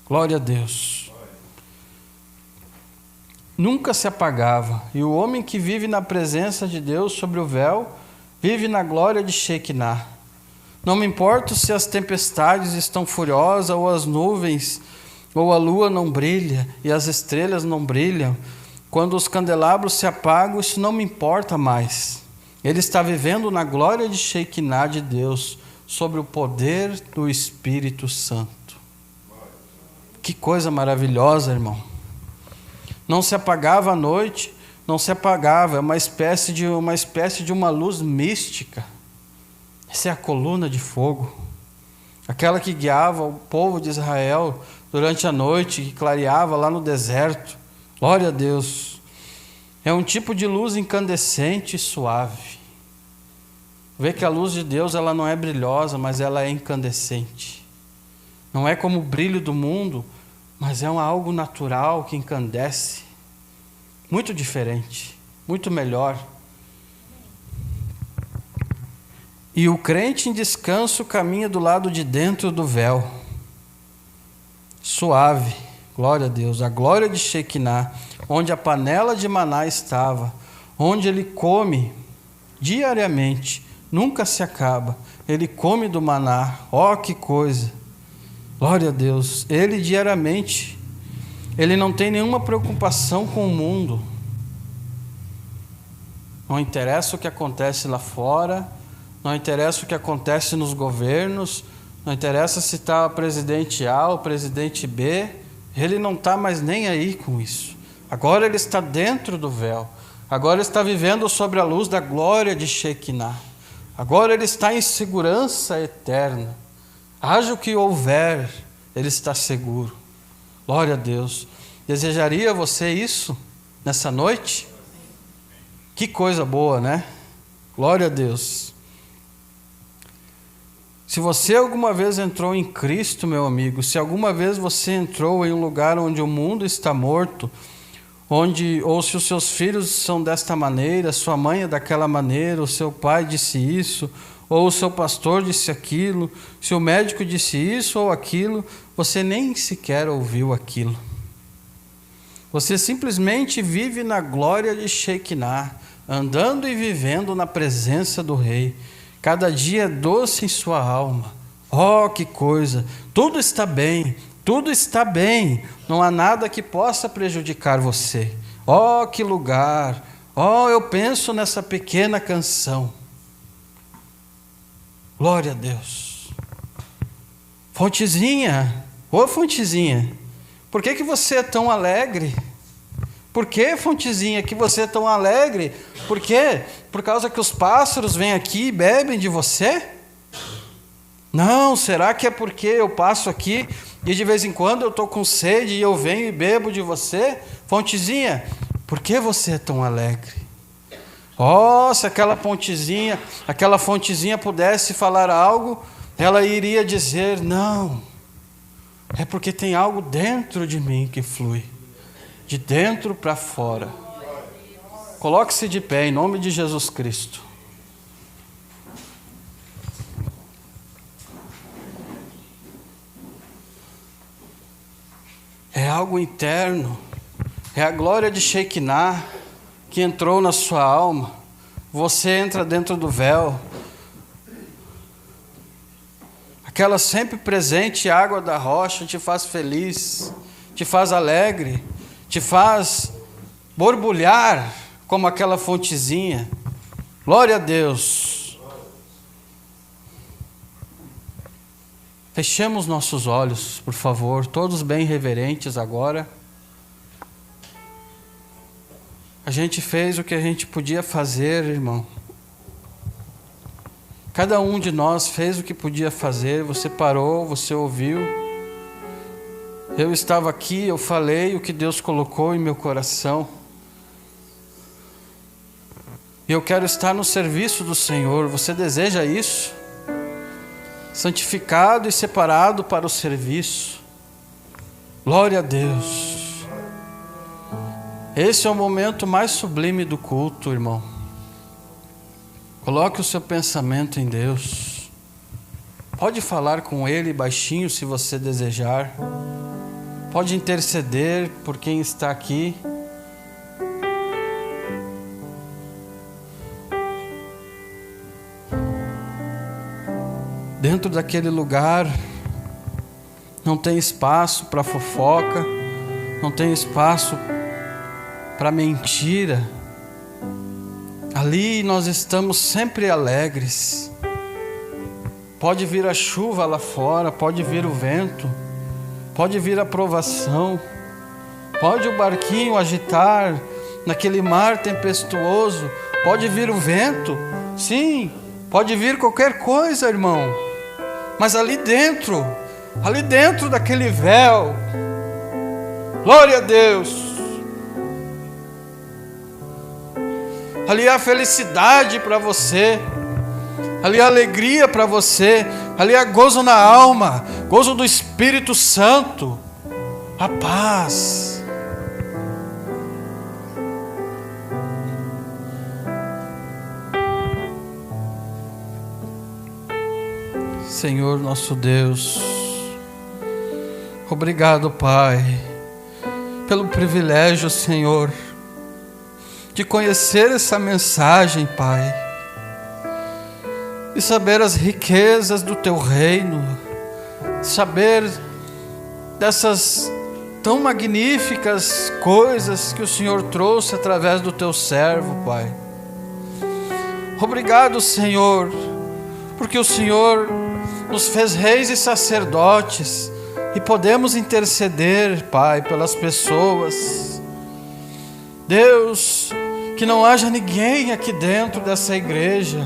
Glória a Deus. Nunca se apagava. E o homem que vive na presença de Deus sobre o véu, vive na glória de Shekinah. Não me importa se as tempestades estão furiosas, ou as nuvens, ou a lua não brilha, e as estrelas não brilham. Quando os candelabros se apagam, isso não me importa mais. Ele está vivendo na glória de Shekinah de Deus, sobre o poder do Espírito Santo. Que coisa maravilhosa, irmão. Não se apagava à noite, não se apagava, é uma espécie de uma luz mística. Essa é a coluna de fogo, aquela que guiava o povo de Israel durante a noite, que clareava lá no deserto. Glória a Deus. É um tipo de luz incandescente e suave. Vê que a luz de Deus, ela não é brilhosa, mas ela é incandescente. Não é como o brilho do mundo, mas é algo natural que incandesce. Muito diferente, muito melhor. E o crente em descanso caminha do lado de dentro do véu. Suave, glória a Deus. A glória de Shekinah, onde a panela de maná estava, onde ele come diariamente, nunca se acaba. ele come do maná. Ó, que coisa! Glória a Deus. Ele diariamente, ele não tem nenhuma preocupação com o mundo. Não interessa o que acontece lá fora, não interessa o que acontece nos governos, não interessa se está o presidente A ou o presidente B, ele não está mais nem aí com isso. Agora ele está dentro do véu, agora ele está vivendo sob a luz da glória de Shekinah. Agora ele está em segurança eterna. Haja o que houver, ele está seguro. Glória a Deus. Desejaria você isso nessa noite? Que coisa boa, né? Glória a Deus. Se você alguma vez entrou em Cristo, meu amigo, se alguma vez você entrou em um lugar onde o mundo está morto, ou se os seus filhos são desta maneira, sua mãe é daquela maneira, o seu pai disse isso, ou o seu pastor disse aquilo, se o médico disse isso ou aquilo, você nem sequer ouviu aquilo. Você simplesmente vive na glória de Shekinah, andando e vivendo na presença do Rei. Cada dia é doce em sua alma. Oh, que coisa! Tudo está bem, tudo está bem. Não há nada que possa prejudicar você. Oh, que lugar! Oh, eu penso nessa pequena canção. Glória a Deus. Fontezinha, ô Fontezinha, por que você é tão alegre? Por que, Fontezinha, que você é tão alegre? Por quê? Por causa que os pássaros vêm aqui e bebem de você? Não, será que é porque eu passo aqui e de vez em quando eu estou com sede e eu venho e bebo de você? Fontezinha, por que você é tão alegre? Oh, se aquela fontezinha pudesse falar algo, ela iria dizer, não, é porque tem algo dentro de mim que flui, de dentro para fora. Coloque-se de pé em nome de Jesus Cristo. É algo interno, é a glória de Shekinah que entrou na sua alma. Você entra dentro do véu. Aquela sempre presente água da rocha te faz feliz, te faz alegre, te faz borbulhar como aquela fontezinha. Glória a Deus. Fechemos nossos olhos, por favor, todos bem reverentes agora. A gente fez o que a gente podia fazer, irmão. Cada um de nós fez o que podia fazer. Você parou, você ouviu. Eu estava aqui, eu falei o que Deus colocou em meu coração. E eu quero estar no serviço do Senhor. Você deseja isso? Santificado e separado para o serviço. Glória a Deus. Esse é o momento mais sublime do culto, irmão. Coloque o seu pensamento em Deus. Pode falar com Ele baixinho se você desejar. Pode interceder por quem está aqui. Dentro daquele lugar não tem espaço para fofoca, não tem espaço para mentira. Ali nós estamos sempre alegres. Pode vir a chuva lá fora, pode vir o vento, pode vir a provação, pode o barquinho agitar naquele mar tempestuoso, pode vir o vento, sim, pode vir qualquer coisa, irmão. Mas ali dentro daquele véu, glória a Deus, ali há felicidade para você, ali há alegria para você, ali há gozo na alma, gozo do Espírito Santo, a paz. Senhor nosso Deus, obrigado, Pai, pelo privilégio, Senhor, de conhecer essa mensagem, Pai. e saber as riquezas do Teu reino, saber dessas tão magníficas coisas que o Senhor trouxe através do Teu servo, Pai. Obrigado, Senhor, porque o Senhor nos fez reis e sacerdotes e podemos interceder, Pai, pelas pessoas. Deus, que não haja ninguém aqui dentro dessa igreja,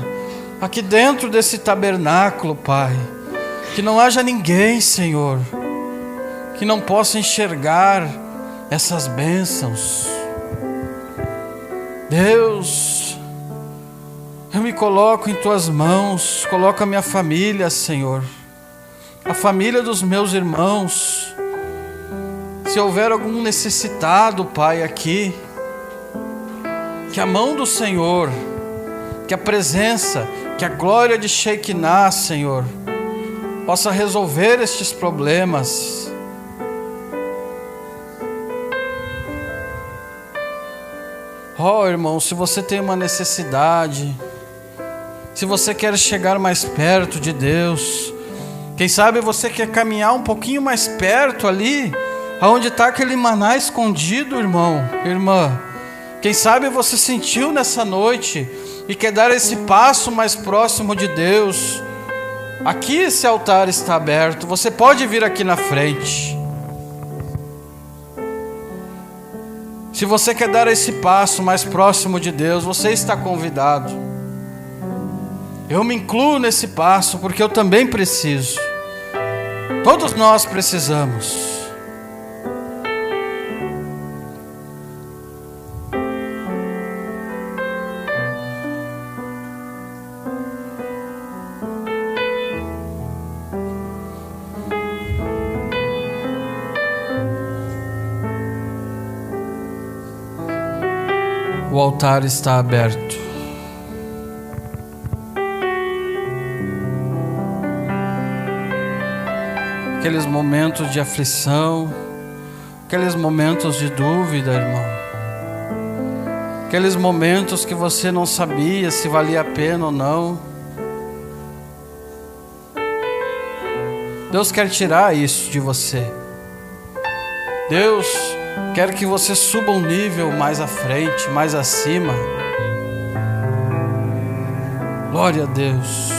aqui dentro desse tabernáculo, Pai, que não haja ninguém, Senhor, que não possa enxergar essas bênçãos. Deus, eu me coloco em Tuas mãos, coloco a minha família, Senhor, a família dos meus irmãos. Se houver algum necessitado, Pai, aqui, que a mão do Senhor, que a presença, que a glória de Shekinah, Senhor, possa resolver estes problemas. Irmão, se você tem uma necessidade, se você quer chegar mais perto de Deus, quem sabe você quer caminhar um pouquinho mais perto ali, aonde está aquele maná escondido, irmão, irmã. Quem sabe você sentiu nessa noite e quer dar esse passo mais próximo de Deus. Aqui esse altar está aberto, você pode vir aqui na frente. Se você quer dar esse passo mais próximo de Deus, você está convidado. Eu me incluo nesse passo porque eu também preciso. Todos nós precisamos. O altar está aberto. Aqueles momentos de aflição, aqueles momentos de dúvida, irmão, aqueles momentos que você não sabia se valia a pena ou não, Deus quer tirar isso de você. Deus quer que você suba um nível mais à frente, mais acima. Glória a Deus.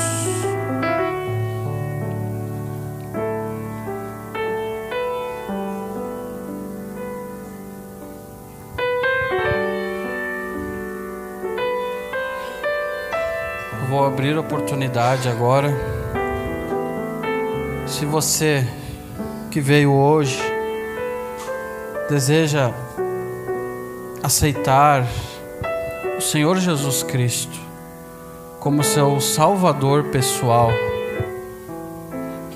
Eu vou abrir a oportunidade agora. Se você que veio hoje deseja aceitar o Senhor Jesus Cristo como seu Salvador pessoal,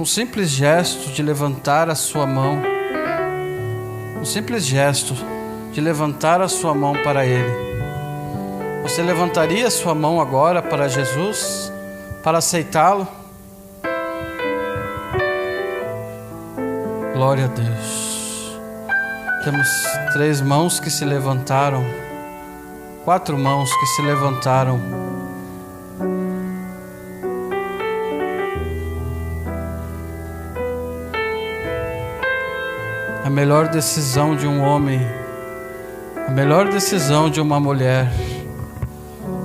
um simples gesto de levantar a sua mão, um simples gesto de levantar a sua mão para Ele. Você levantaria a sua mão agora para Jesus, para aceitá-lo? Glória a Deus. Temos 3 mãos que se levantaram, 4 mãos que se levantaram. A melhor decisão de um homem, a melhor decisão de uma mulher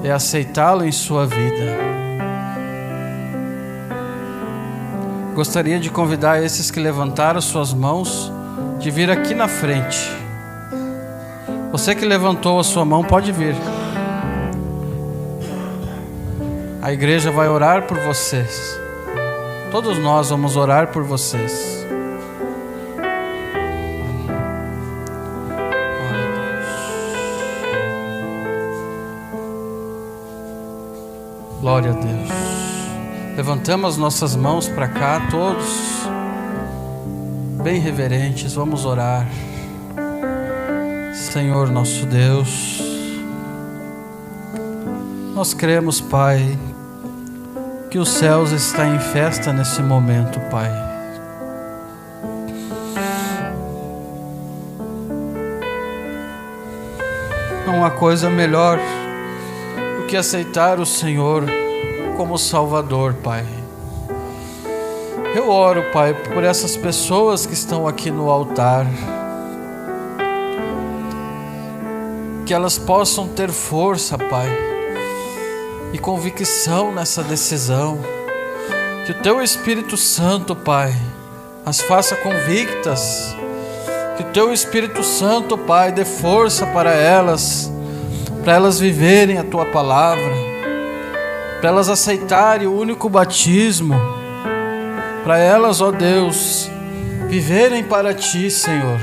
é aceitá-lo em sua vida. Gostaria de convidar esses que levantaram suas mãos de vir aqui na frente. Você que levantou a sua mão pode vir. A igreja vai orar por vocês. Todos nós vamos orar por vocês. Glória a Deus. Levantamos nossas mãos para cá, todos bem reverentes, vamos orar. Senhor nosso Deus, nós cremos, Pai, que os céus estão em festa nesse momento, Pai. Não há coisa melhor do que aceitar o Senhor como Salvador, Pai. Eu oro, Pai, por essas pessoas que estão aqui no altar, que elas possam ter força, Pai, e convicção nessa decisão, que o Teu Espírito Santo, Pai, as faça convictas, que o Teu Espírito Santo, Pai, dê força para elas viverem a Tua palavra, para elas aceitarem o único batismo, para elas, ó Deus, viverem para Ti, Senhor.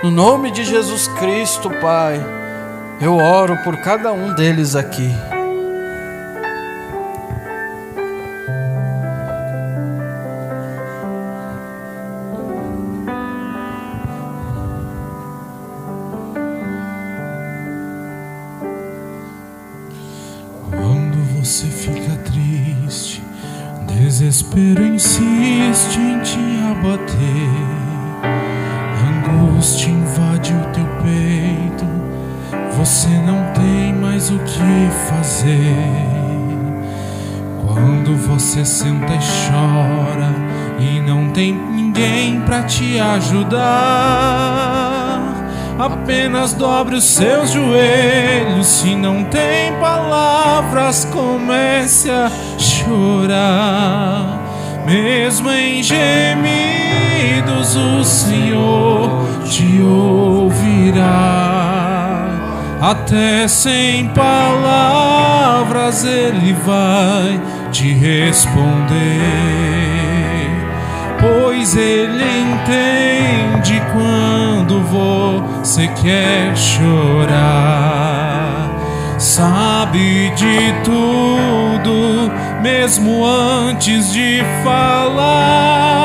No nome de Jesus Cristo, Pai, eu oro por cada um deles aqui. Você fica triste, desespero insiste em te abater, angústia invade o teu peito, você não tem mais o que fazer. Quando você senta e chora e não tem ninguém pra te ajudar, apenas dobre os seus joelhos. Se não tem palavras, comece a chorar. Mesmo em gemidos, o Senhor te ouvirá. Até sem palavras, Ele vai te responder, pois Ele entende quando você quer chorar. Sabe de tudo, mesmo antes de falar.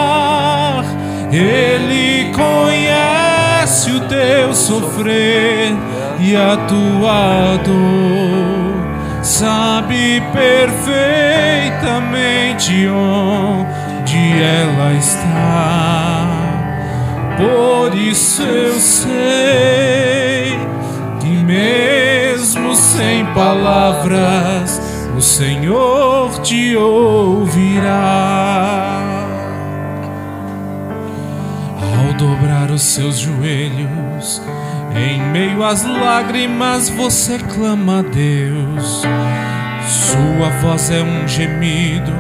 Ele conhece o teu sofrer e a tua dor. Sabe perfeitamente onde ela está. Por isso eu sei que mesmo sem palavras, o Senhor te ouvirá. Ao dobrar os seus joelhos, em meio às lágrimas, você clama a Deus. Sua voz é um gemido,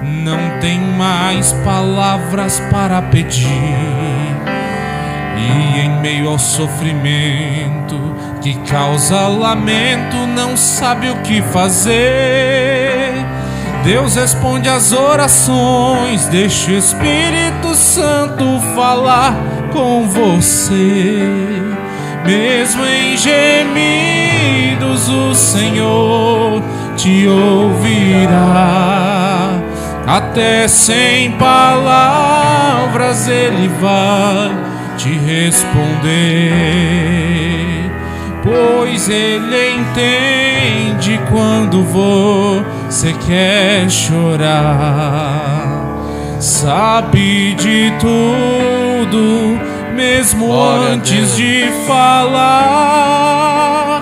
não tem mais palavras para pedir. E em meio ao sofrimento que causa lamento, não sabe o que fazer. Deus responde às orações, deixa o Espírito Santo falar com você. Mesmo em gemidos, o Senhor te ouvirá. Até sem palavras, Ele vai te responder, pois Ele entende quando você quer chorar. Sabe de tudo, mesmo Glória antes de falar.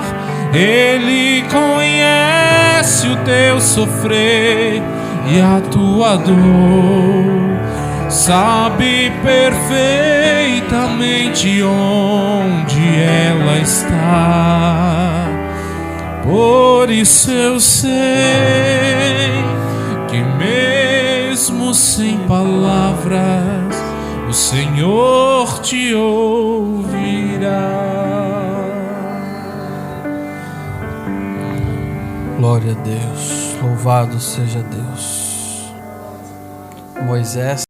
Ele conhece o teu sofrer e a tua dor. Sabe perfeitamente onde ela está. Por isso eu sei que mesmo sem palavras, o Senhor te ouvirá. Glória a Deus, louvado seja Deus. Moisés